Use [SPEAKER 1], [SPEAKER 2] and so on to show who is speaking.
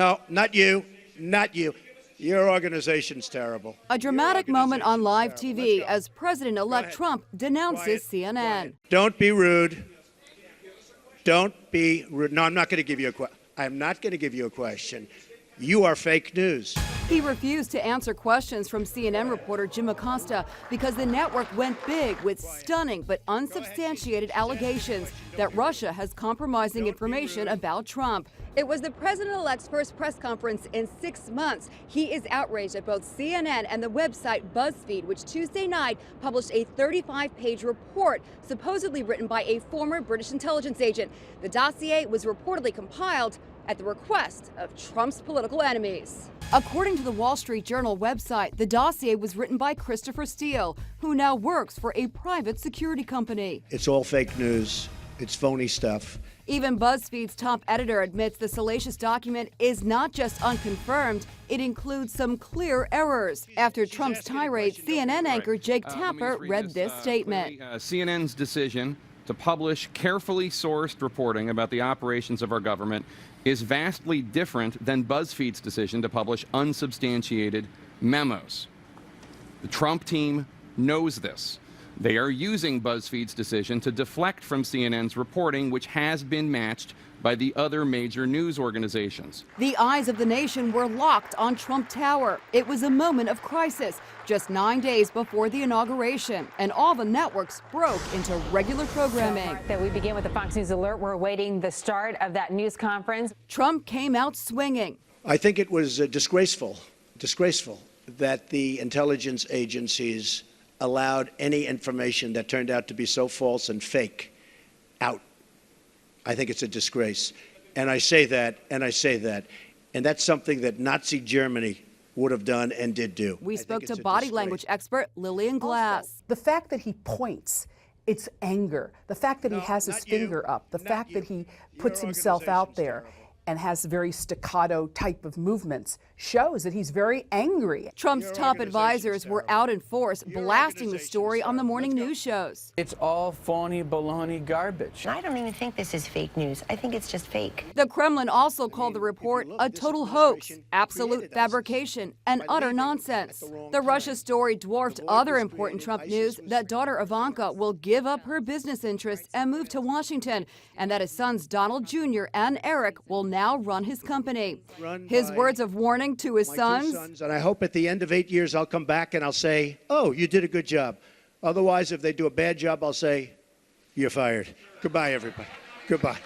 [SPEAKER 1] No, not you. Not you. Your organization's terrible.
[SPEAKER 2] A dramatic moment on live TV as President-elect Trump denounces CNN.
[SPEAKER 1] Don't be rude. Don't be rude. No, I'm not going to give you a question. I'm not going to give you a question. You are fake news.
[SPEAKER 2] He refused to answer questions from CNN reporter Jim Acosta because the network went big with stunning but unsubstantiated allegations that Russia has compromising information about Trump. It was the president-elect's first press conference in 6 months. He is outraged at both CNN and the website BuzzFeed, which Tuesday night published a 35-page report supposedly written by a former British intelligence agent. The dossier was reportedly compiled at the request of Trump's political enemies. According to the Wall Street Journal website, the dossier was written by Christopher Steele, who now works for a private security company.
[SPEAKER 1] It's all fake news. It's phony stuff.
[SPEAKER 2] Even BuzzFeed's top editor admits the salacious document is not just unconfirmed, it includes some clear errors. After Trump's tirade, CNN anchor Jake Tapper read this statement.
[SPEAKER 3] CNN's decision to publish carefully sourced reporting about the operations of our government is vastly different than BuzzFeed's decision to publish unsubstantiated memos. The Trump team knows this. They are using BuzzFeed's decision to deflect from CNN's reporting, which has been matched by the other major news organizations.
[SPEAKER 2] The eyes of the nation were locked on Trump Tower. It was a moment of crisis, just 9 days before the inauguration, and all the networks broke into regular programming.
[SPEAKER 4] That we begin with the Fox News alert. We're awaiting the start of that news conference.
[SPEAKER 2] Trump came out swinging.
[SPEAKER 1] I think it was disgraceful that the intelligence agencies allowed any information that turned out to be so false and fake out. I think it's a disgrace. And I say that, and that's something that Nazi Germany would have done and did do.
[SPEAKER 2] We spoke to body language expert Lillian Glass.
[SPEAKER 5] Also, the fact that he points, it's anger. The fact that he has his finger up, the fact that he puts himself out there and has very staccato type of movements shows that he's very angry.
[SPEAKER 2] Trump's top advisors were out in force, blasting the story on the morning news shows.
[SPEAKER 6] It's all phony, baloney garbage.
[SPEAKER 7] I don't even think this is fake news. I think it's just fake.
[SPEAKER 2] The Kremlin also called the report a total hoax, absolute fabrication, and utter nonsense. The Russia story dwarfed other important Trump news that daughter Ivanka will give up her business interests and move to Washington, and that his sons Donald Jr. and Eric will now run his company. His words of warning to his sons.
[SPEAKER 1] And I hope at the end of 8 years I'll come back and I'll say, oh, you did a good job. Otherwise, if they do a bad job, I'll say, you're fired. Goodbye, everybody. Goodbye.